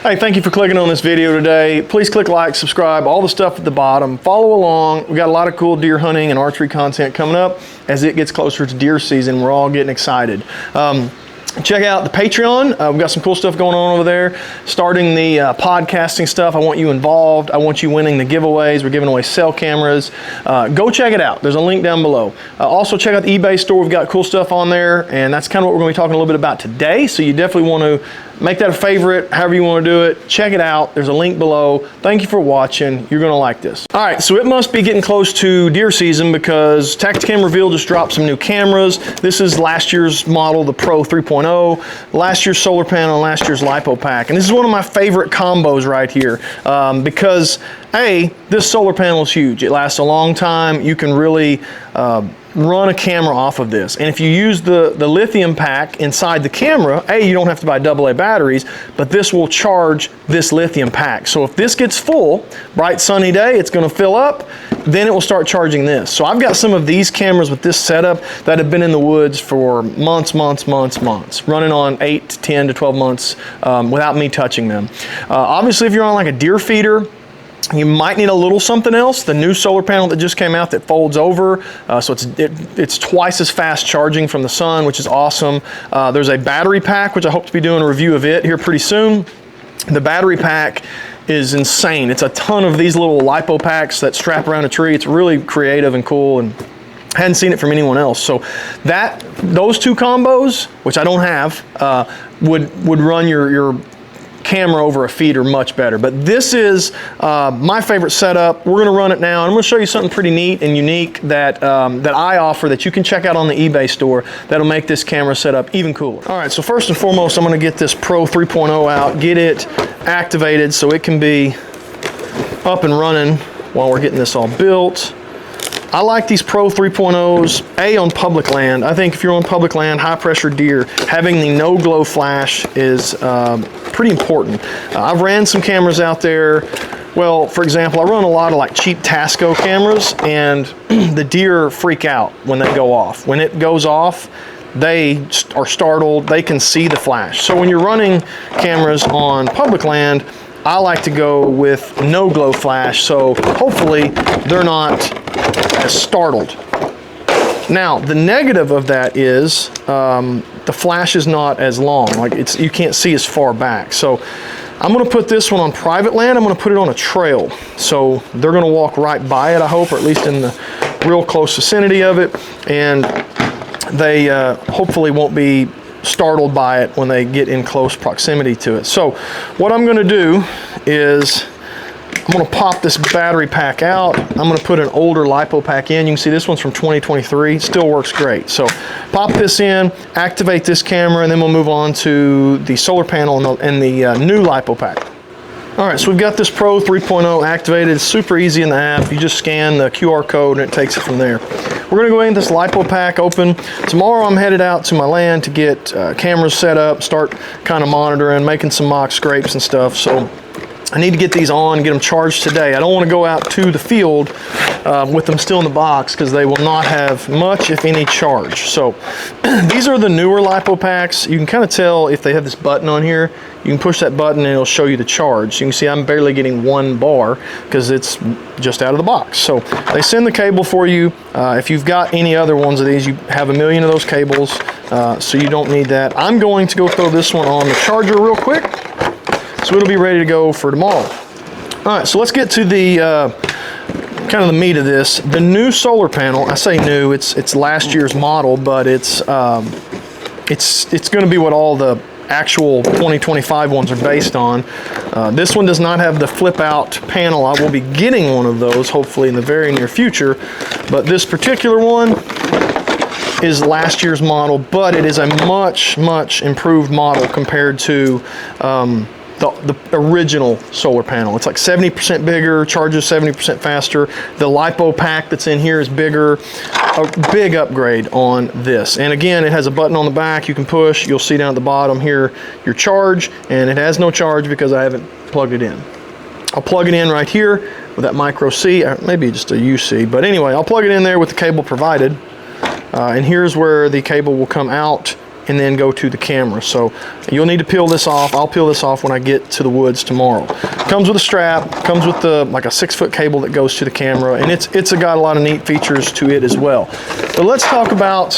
Hey, thank you for clicking on this video today. Please click like, subscribe, all the stuff at the bottom. Follow along. We got a lot of cool deer hunting and archery content coming up as it gets closer to deer season. We're all getting excited. Check out the Patreon. We've got some cool stuff going on over there. Starting the podcasting stuff. I want you involved. I want you winning the giveaways. We're giving away cell cameras. Go check it out. There's a link down below. Also check out the eBay store. We've got cool stuff on there, and that's kind of what we're going to be talking a little bit about today. So you definitely want to make that a favorite, however you want to do it. Check it out. There's a link below. Thank you for watching. You're going to like this. All right, so it must be getting close to deer season because Tactacam Reveal just dropped some new cameras. This is last year's model, the Pro 3.0, last year's solar panel, and last year's LiPo pack. And this is one of my favorite combos right here because this solar panel is huge. It lasts a long time. You can really run a camera off of this. And if you use the lithium pack inside the camera, you don't have to buy AA batteries, but this will charge this lithium pack. So if this gets full, bright sunny day, it's going to fill up, then it will start charging this. So I've got some of these cameras with this setup that have been in the woods for months, running on 8 to 10 to 12 months without me touching them. Obviously, if you're on like a deer feeder, you might need a little something else. The new solar panel that just came out that folds over, so it's twice as fast charging from the sun, which is awesome. There's a battery pack, which I hope to be doing a review of it here pretty soon. The battery pack is insane. It's a ton of these little LiPo packs that strap around a tree. It's really creative and cool, and hadn't seen it from anyone else. So those two combos, which I don't have, would run your camera over a feeder much better. But this is my favorite setup. We're gonna run it now, and I'm gonna show you something pretty neat and unique that I offer that you can check out on the eBay store that'll make this camera setup even cooler. All right, so first and foremost, I'm gonna get this Pro 3.0 out, get it activated so it can be up and running while we're getting this all built. I like these Pro 3.0s, on public land. I think if you're on public land, high pressure deer, having the no glow flash is pretty important. I've ran some cameras out there. Well, for example, I run a lot of like cheap Tasco cameras, and the deer freak out when they go off. When it goes off, they are startled. They can see the flash. So when you're running cameras on public land, I like to go with no glow flash, so hopefully they're not as startled. Now, the negative of that is the flash is not as long. Like you can't see as far back. So I'm gonna put this one on private land. I'm gonna put it on a trail. So they're gonna walk right by it, I hope, or at least in the real close vicinity of it. And they hopefully won't be startled by it when they get in close proximity to it. So what I'm gonna do is I'm gonna pop this battery pack out. I'm gonna put an older LiPo pack in. You can see this one's from 2023, still works great. So pop this in, activate this camera, and then we'll move on to the solar panel and the new LiPo pack. All right, so we've got this Pro 3.0 activated. It's super easy in the app. You just scan the QR code and it takes it from there. We're gonna go ahead and get this LiPo pack open. Tomorrow I'm headed out to my land to get cameras set up, start kind of monitoring, making some mock scrapes and stuff. So I need to get these on, get them charged today. I don't want to go out to the field with them still in the box because they will not have much, if any, charge. So these are the newer LiPo packs. You can kind of tell if they have this button on here. You can push that button and it'll show you the charge. So you can see I'm barely getting 1 bar because it's just out of the box. So they send the cable for you. If you've got any other ones of these, you have a million of those cables, so you don't need that. I'm going to go throw this one on the charger real quick, so it'll be ready to go for tomorrow. All right, so let's get to the kind of the meat of this. The new solar panel, I say new, it's last year's model, but it's going to be what all the actual 2025 ones are based on. This one does not have the flip out panel. I will be getting one of those hopefully in the very near future, but this particular one is last year's model, but it is a much improved model compared to the original solar panel. It's like 70% bigger, charges 70% faster. The LiPo pack that's in here is bigger. A big upgrade on this. And again, it has a button on the back you can push. You'll see down at the bottom here your charge, and it has no charge because I haven't plugged it in. I'll plug it in right here with that micro C, or maybe just a UC, but anyway, I'll plug it in there with the cable provided. And here's where the cable will come out and then go to the camera. So you'll need to peel this off. I'll peel this off when I get to the woods tomorrow. Comes with a strap, comes with like a 6-foot cable that goes to the camera, and it's got a lot of neat features to it as well. But let's talk about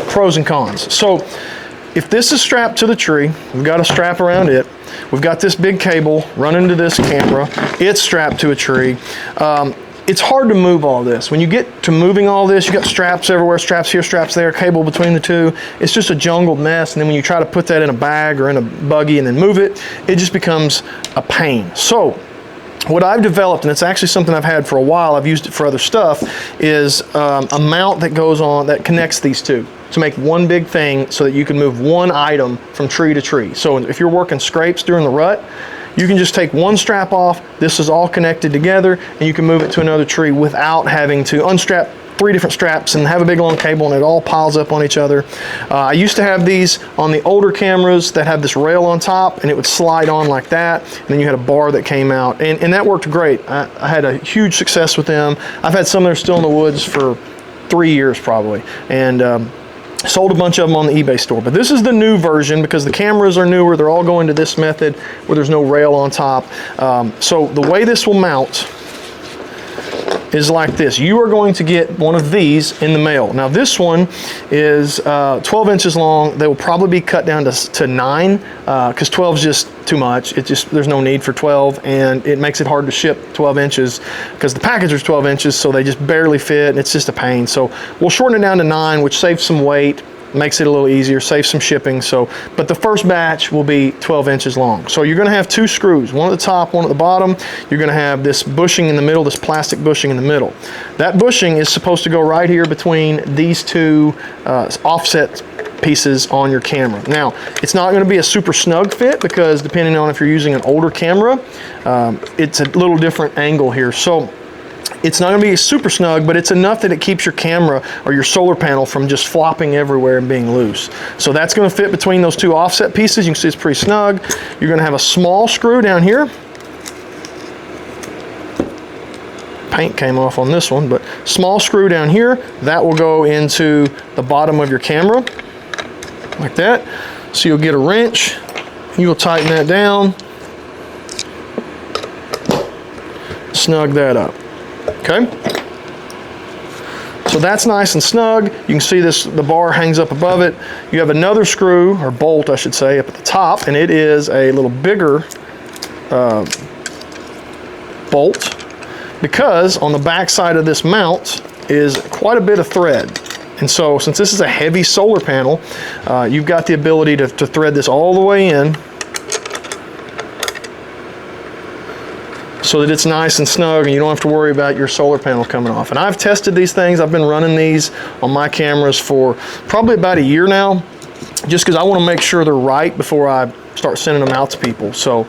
pros and cons. So if this is strapped to the tree, we've got a strap around it. We've got this big cable running to this camera. It's strapped to a tree. It's hard to move all this. When you get to moving all this, you got straps everywhere, straps here, straps there, cable between the two. It's just a jungled mess. And then when you try to put that in a bag or in a buggy and then move it, it just becomes a pain. So what I've developed, and it's actually something I've had for a while, I've used it for other stuff, is a mount that goes on, that connects these two to make one big thing so that you can move one item from tree to tree. So if you're working scrapes during the rut, you can just take one strap off, this is all connected together, and you can move it to another tree without having to unstrap 3 different straps and have a big long cable and it all piles up on each other. I used to have these on the older cameras that had this rail on top, and it would slide on like that, and then you had a bar that came out, and that worked great. I had a huge success with them. I've had some that are still in the woods for 3 years probably, and sold a bunch of them on the eBay store. But this is the new version because the cameras are newer. They're all going to this method where there's no rail on top. So the way this will mount is like this. You are going to get one of these in the mail. Now this one is 12 inches long. They will probably be cut down to 9 because 12 is just too much. There's no need for 12, and it makes it hard to ship 12 inches because the package is 12 inches, so they just barely fit, and it's just a pain. So we'll shorten it down to 9, which saves some weight, makes it a little easier, saves some shipping. But the first batch will be 12 inches long. So you're gonna have 2 screws, one at the top, one at the bottom. You're gonna have this bushing in the middle, this plastic bushing in the middle. That bushing is supposed to go right here between these 2 offset pieces on your camera. Now, it's not gonna be a super snug fit because depending on if you're using an older camera, it's a little different angle here. So it's not gonna be super snug, but it's enough that it keeps your camera or your solar panel from just flopping everywhere and being loose. So that's gonna fit between those 2 offset pieces. You can see it's pretty snug. You're gonna have a small screw down here. Paint came off on this one, but small screw down here. That will go into the bottom of your camera, like that. So you'll get a wrench, you'll tighten that down, snug that up. Okay, so that's nice and snug. You can see the bar hangs up above it. You have another screw, or bolt I should say, up at the top, and it is a little bigger bolt because on the back side of this mount is quite a bit of thread. And so since this is a heavy solar panel, you've got the ability to thread this all the way in so that it's nice and snug and you don't have to worry about your solar panel coming off. And I've tested these things. I've been running these on my cameras for probably about a year now, just because I want to make sure they're right before I start sending them out to people. So,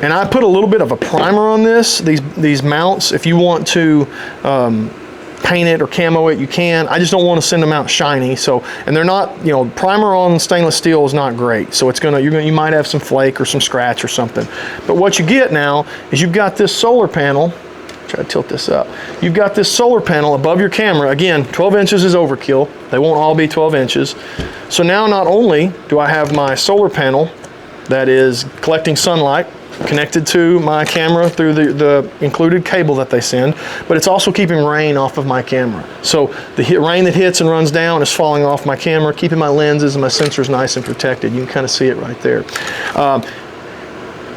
and I put a little bit of a primer on these mounts. If you want to paint it or camo it, you can. I just don't want to send them out shiny. So, and they're not, you know, primer on stainless steel is not great. So you might have some flake or some scratch or something. But what you get now is you've got this solar panel. Try to tilt this up. You've got this solar panel above your camera. Again, 12 inches is overkill. They won't all be 12 inches. So now not only do I have my solar panel that is collecting sunlight connected to my camera through the included cable that they send, but it's also keeping rain off of my camera. So the rain that hits and runs down is falling off my camera, keeping my lenses and my sensors nice and protected. You can kind of see it right there.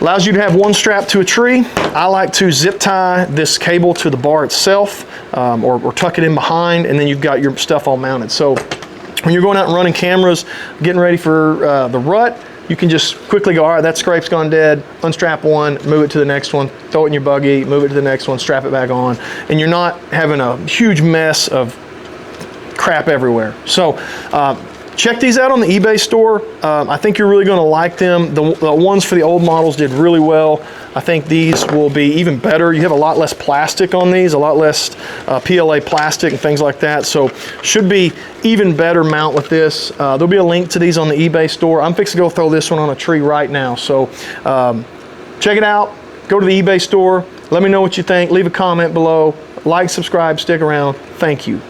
Allows you to have one strap to a tree. I like to zip tie this cable to the bar itself, or tuck it in behind, and then you've got your stuff all mounted. So when you're going out and running cameras, getting ready for the rut, you can just quickly go, all right, that scrape's gone dead, unstrap one, move it to the next one, throw it in your buggy, move it to the next one, strap it back on, and you're not having a huge mess of crap everywhere. So check these out on the eBay store. I think you're really going to like them. The ones for the old models did really well. I think these will be even better. You have a lot less plastic on these, a lot less PLA plastic and things like that. So should be even better mount with this. There'll be a link to these on the eBay store. I'm fixing to go throw this one on a tree right now. So check it out. Go to the eBay store. Let me know what you think. Leave a comment below. Like, subscribe, stick around. Thank you.